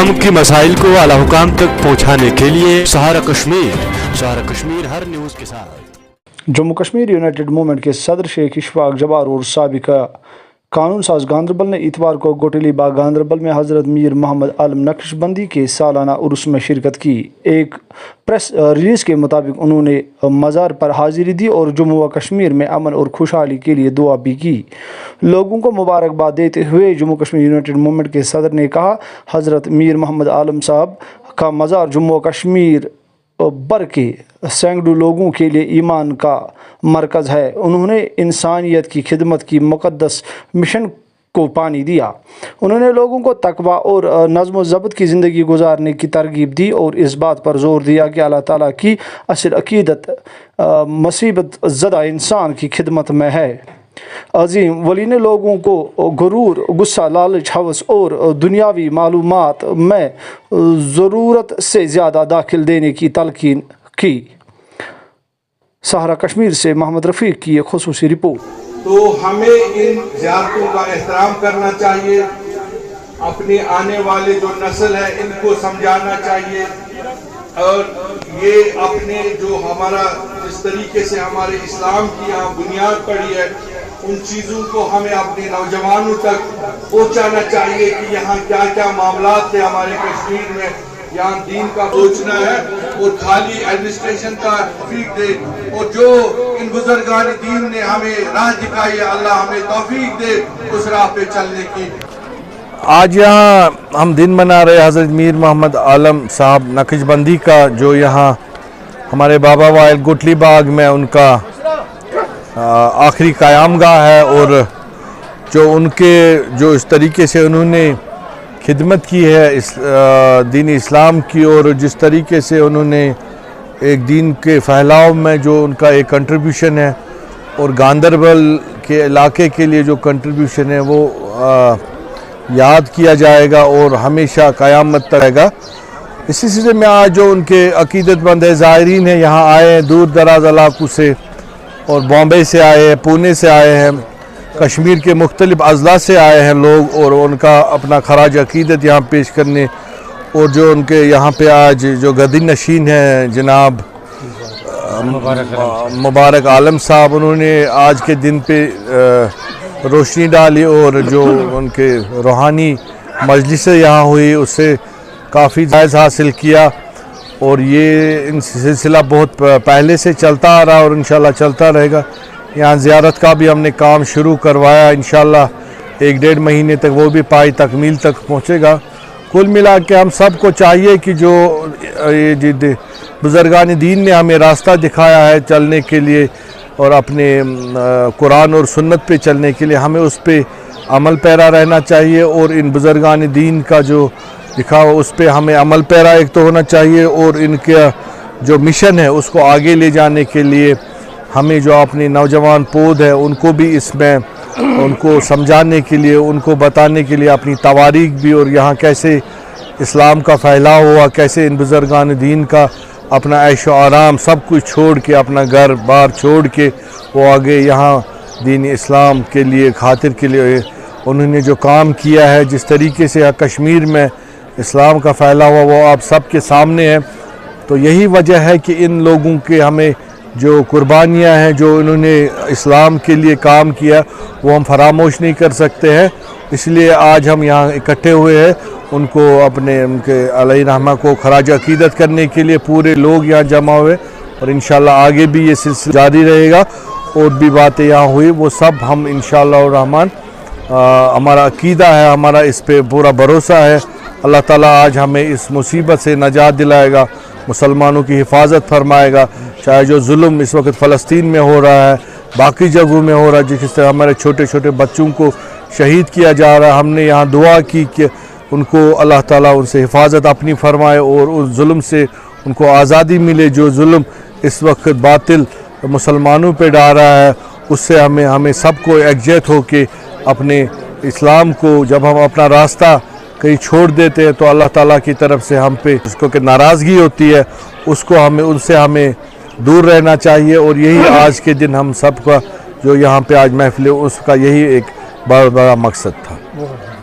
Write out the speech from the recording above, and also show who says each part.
Speaker 1: आवाम की मसाइल को आला हुकाम तक पहुँचाने के लिए सहारा कश्मीर हर न्यूज़ के साथ।
Speaker 2: जम्मू कश्मीर यूनाइटेड मूवमेंट के सदर शेख इशफाक जब्बार और साबिका कानून साज गांदरबल ने इतवार को गोटली बाग गांदरबल में हज़रत मीर मोहम्मद आलम नक्शबंदी के सालाना उर्स में शिरकत की। एक प्रेस रिलीज़ के मुताबिक उन्होंने मज़ार पर हाजिरी दी और जम्मू व कश्मीर में अमन और खुशहाली के लिए दुआ भी की। लोगों को मुबारकबाद देते हुए जम्मू कश्मीर यूनाइटेड मूवमेंट के सदर ने कहा, हज़रत मीर मोहम्मद आलम साहब का मज़ार जम्मू व कश्मीर भर के सैकड़ों लोगों के लिए ईमान का मरकज़ है। उन्होंने इंसानियत की खिदमत की मुक़द्दस मिशन को पानी दिया। उन्होंने लोगों को तकवा और नज़्म व ज़ब्त की ज़िंदगी गुजारने की तरगीब दी और इस बात पर ज़ोर दिया कि अल्लाह ताला की असल अक़ीदत मुसीबत ज़दा इंसान की खिदमत में है। अजीम वली ने लोगों को गुरूर, गुस्सा, लालच, हवस और दुनियावी मालूमात में ज़रूरत से ज़्यादा दाखिल देने की तलकीन की। सहारा कश्मीर से मोहम्मद रफ़ीक की एक ख़ुसूसी रिपोर्ट।
Speaker 3: तो हमें इन ज़ियारतों का एहतराम करना चाहिए, अपने आने वाले जो नस्ल है इनको समझाना चाहिए और ये अपने जो हमारा जिस तरीके से हमारे इस्लाम की यहाँ बुनियाद पड़ी है उन चीज़ों को हमें अपने नौजवानों तक पहुँचाना चाहिए कि यहाँ क्या क्या मामलात थे हमारे कश्मीर में। यहाँ दीन का सोचना है और खाली एडमिनिस्ट्रेशन का तौफीक दे और जो इन बुजुर्गान दीन ने हमें राह दिखाई है, अल्लाह हमें तौफीक दे उस राह पे चलने की।
Speaker 4: आज यहाँ हम दिन मना रहे हज़रत मीर मोहम्मद आलम साहब नक्शबंदी का, जो यहाँ हमारे बाबा वाइल गोटली बाग में उनका आखिरी क़यामगाह है और जो उनके जो इस तरीके से उन्होंने खिदमत की है इस दीन इस्लाम की और जिस तरीके से उन्होंने एक दीन के फैलाव में जो उनका एक कंट्रीब्यूशन है और गांदरबल के इलाके के लिए जो कंट्रीब्यूशन है वो याद किया जाएगा और हमेशा क़यामत तक रहेगा। इसी सिलसिले में आज जो उनके अक़ीदतमंद ज़ायरीन हैं यहाँ आए हैं दूर दराज इलाकों से और बॉम्बे से आए हैं, पुणे से आए हैं, कश्मीर के मुख्तलिफ अज़ला से आए हैं लोग और उनका अपना खराज अक़ीदत यहाँ पेश करने और जो उनके यहाँ पे आज जो गद्दी नशीन हैं जनाब मुबारक आलम साहब, उन्होंने आज के दिन पे रोशनी डाली और जो उनके रूहानी मजलिस यहाँ हुई उससे काफ़ी जायज़ हासिल किया और ये इन सिलसिला बहुत पहले से चलता आ रहा और इंशाल्लाह चलता रहेगा। यहाँ ज़ियारत का भी हमने काम शुरू करवाया, इंशाल्लाह 1-1.5 महीने तक वो भी पाई तकमील तक पहुँचेगा। कुल मिला के हम सब को चाहिए कि जो ये बुज़ुर्गान दीन ने हमें रास्ता दिखाया है चलने के लिए और अपने कुरान और सुन्नत पे चलने के लिए, हमें उस पे अमल पैरा रहना चाहिए और इन बुज़ुर्गान दीन का जो दिखा उस पे हमें अमल पैरा एक तो होना चाहिए और इनका जो मिशन है उसको आगे ले जाने के लिए हमें जो अपने नौजवान पौध है उनको भी इसमें उनको समझाने के लिए, उनको बताने के लिए अपनी तवारीख भी और यहाँ कैसे इस्लाम का फैलाव हुआ, कैसे इन बुज़ुर्गान दीन का अपना ऐशो आराम सब कुछ छोड़ के अपना घर बार छोड़ के वो आगे यहाँ दीन इस्लाम के लिए खातिर के लिए उन्होंने जो काम किया है, जिस तरीके से कश्मीर में इस्लाम का फैला हुआ वो आप सब के सामने है। तो यही वजह है कि इन लोगों के हमें जो कुर्बानियाँ हैं जो इन्होंने इस्लाम के लिए काम किया वो हम फरामोश नहीं कर सकते हैं। इसलिए आज हम यहाँ इकट्ठे हुए हैं उनको अपने उनके अलैहि रहमा को खराज अक़ीदत करने के लिए पूरे लोग यहाँ जमा हुए और इंशाल्लाह आगे भी ये सिलसिला जारी रहेगा। और भी बातें यहाँ हुई वो सब हम इंशाअल्लाह रहमान हमारा अक़ीदा है, हमारा इस पे पूरा भरोसा है। अल्लाह ताला आज हमें इस मुसीबत से नजात दिलाएगा, मुसलमानों की हिफाजत फरमाएगा। चाहे जो जुल्म इस वक्त फ़लस्तीन में हो रहा है, बाकी जगहों में हो रहा है, जिस तरह हमारे छोटे छोटे बच्चों को शहीद किया जा रहा है, हमने यहाँ दुआ की कि उनको अल्लाह ताला उनसे हिफाजत अपनी फरमाए और उस जुल्म से उनको आज़ादी मिले। जो जुल्म इस वक्त बातिल मुसलमानों पे डाल रहा है उससे हमें सबको एकजुट होके अपने इस्लाम को जब हम अपना रास्ता कहीं छोड़ देते हैं तो अल्लाह ताला की तरफ से हम पे उसको कि नाराज़गी होती है, उसको उनसे हमें दूर रहना चाहिए। और यही आज के दिन हम सब का जो यहाँ पे आज महफिल उसका यही एक बड़ा मकसद था।